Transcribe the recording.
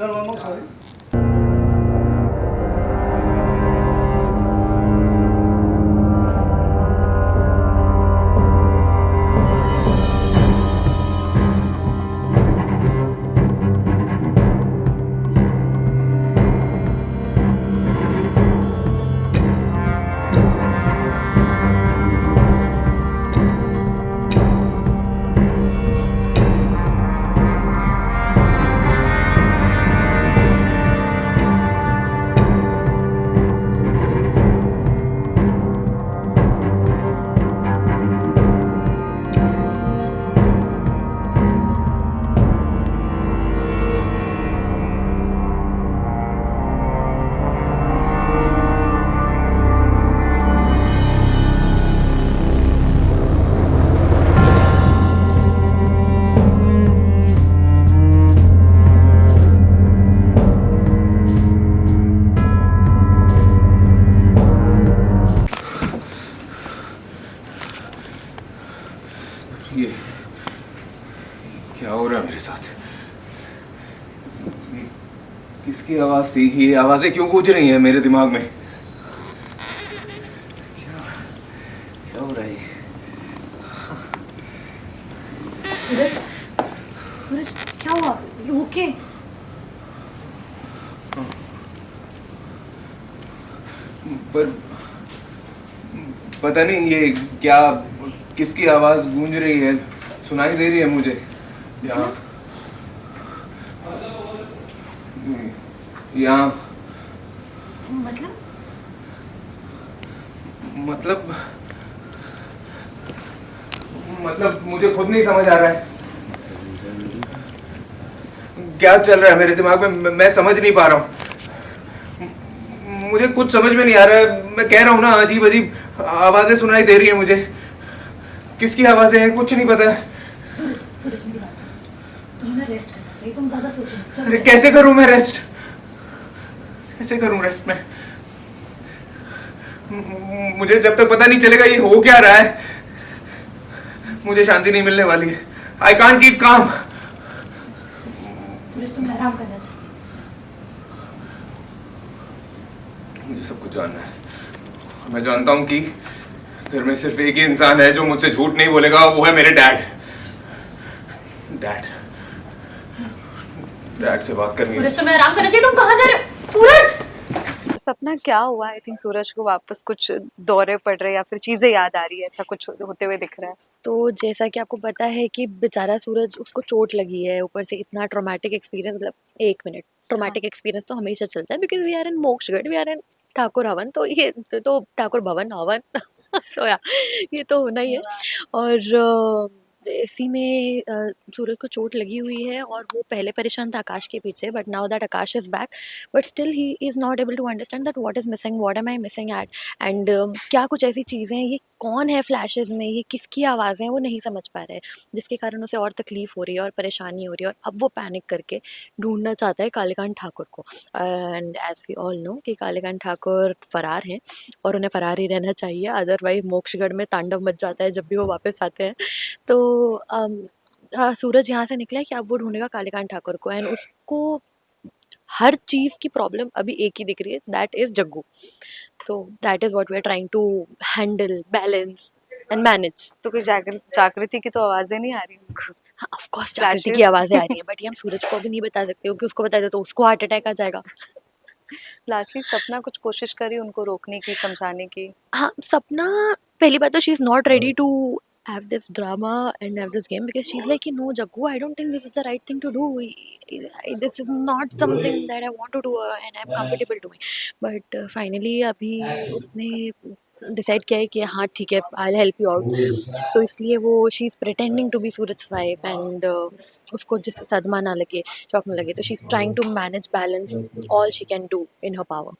Sir, one more, sorry. ये क्या हो रहा है मेरे साथ? ये किसकी आवाज थी? ये आवाजें क्यों गूंज रही हैं मेरे दिमाग में? क्या क्या हो रहा है? सूरज, सूरज क्या हुआ? You okay? पर पता नहीं ये क्या, किसकी आवाज गूंज रही है, सुनाई दे रही है मुझे यहाँ यहाँ। मतलब मतलब मतलब मुझे खुद नहीं समझ आ रहा है क्या चल रहा है मेरे दिमाग में। मैं समझ नहीं पा रहा हूँ, मुझे कुछ समझ में नहीं आ रहा है। मैं कह रहा हूँ ना, अजीब अजीब आवाजें सुनाई दे रही है मुझे। किसकी आवाजें हैं कुछ नहीं पता है। सूरज, सूरज मेरी बात सुनो, तुम्हें ना रेस्ट करना चाहिए, तुम ज्यादा सोचो मत। चलो अरे कैसे करूं मैं रेस्ट? कैसे करूं रेस्ट में? मुझे जब तक पता नहीं चलेगा ये हो क्या रहा है, मुझे शांति नहीं मिलने वाली है। I can't keep calm. सूरज तुम्हें आराम करना चाहिए। मुझे सब कुछ जानना है। मैं जानता हूं कि घर में सिर्फ एक ही इंसान है जो मुझसे झूठ नहीं बोलेगा, वो है मेरे डैड। डैड डैड से बात करनी है। सूरज तुम्हें आराम करना चाहिए, तुम कहाँ जा रहे हो? सूरज! सपना क्या हुआ? आई थिंक सूरज को वापस कुछ दौरे पड़ रहे या फिर चीजें याद आ रही है, ऐसा कुछ होते हुए दिख रहा है। तो जैसा कि आपको पता है कि बेचारा सूरज, उसको चोट लगी है, ऊपर से इतना ट्रॉमेटिक एक्सपीरियंस। मतलब एक मिनट, ट्रॉमेटिक एक्सपीरियंस तो हमेशा चलता है because we are in Mokshgarh, we are in Thakur Havan, तो ये तो ठाकुर भवन हवन तो या ये तो होना ही है। और इसी में सूरज को चोट लगी हुई है और वो पहले परेशान था आकाश के पीछे, but now that Akash is back, but still he is not able to understand that what is missing, what am I missing at. And क्या कुछ ऐसी चीज़ें हैं, ये कौन है फ्लैशेस में, ये किसकी आवाज़ें हैं, वो नहीं समझ पा रहा है, जिसके कारण उसे और तकलीफ़ हो रही है और परेशानी हो रही है। और अब वो पैनिक करके ढूंढना चाहता है कालीकांत ठाकुर को। And as we all know कि कालीकांत ठाकुर फरार हैं और उन्हें फरार ही रहना चाहिए, अदरवाइज मोक्षगढ़ में तांडव मच जाता है जब भी वो वापस आते हैं। तो सूरज यहाँ से निकला है कि अब वो ढूंढेगा कालीकांत ठाकुर को, एंड उसको हर चीज़ की प्रॉब्लम अभी एक ही दिख रही है, दैट इज़ जग्गू। तो that is what we are trying to handle, balance and manage. तो कोई जागृति की तो आवाजें नहीं आ रही उनको। हाँ, ऑफ कोर्स जागृति Flashes? की आवाज़ें आ रही हैं, बट ये हम सूरज को अभी नहीं बता सकते, क्योंकि उसको बता दे तो उसको हार्ट अटैक आ जाएगा। लास्टली सपना कुछ कोशिश करी उनको रोकने की, समझाने की। हाँ, सपना पहली बात तो she is not ready to have this drama and have this game because she's like, no Jaggu, I don't think this is the right thing to do. This is not something that I want to do and I'm comfortable doing. But finally अभी उसने decide किया है कि हाँ ठीक है, I'll help you out. So इसलिए वो she is pretending to be Suraj's wife and उसको जिससे सदमा ना लगे, शॉक ना लगे, तो she is trying to manage balance all she can do in her power.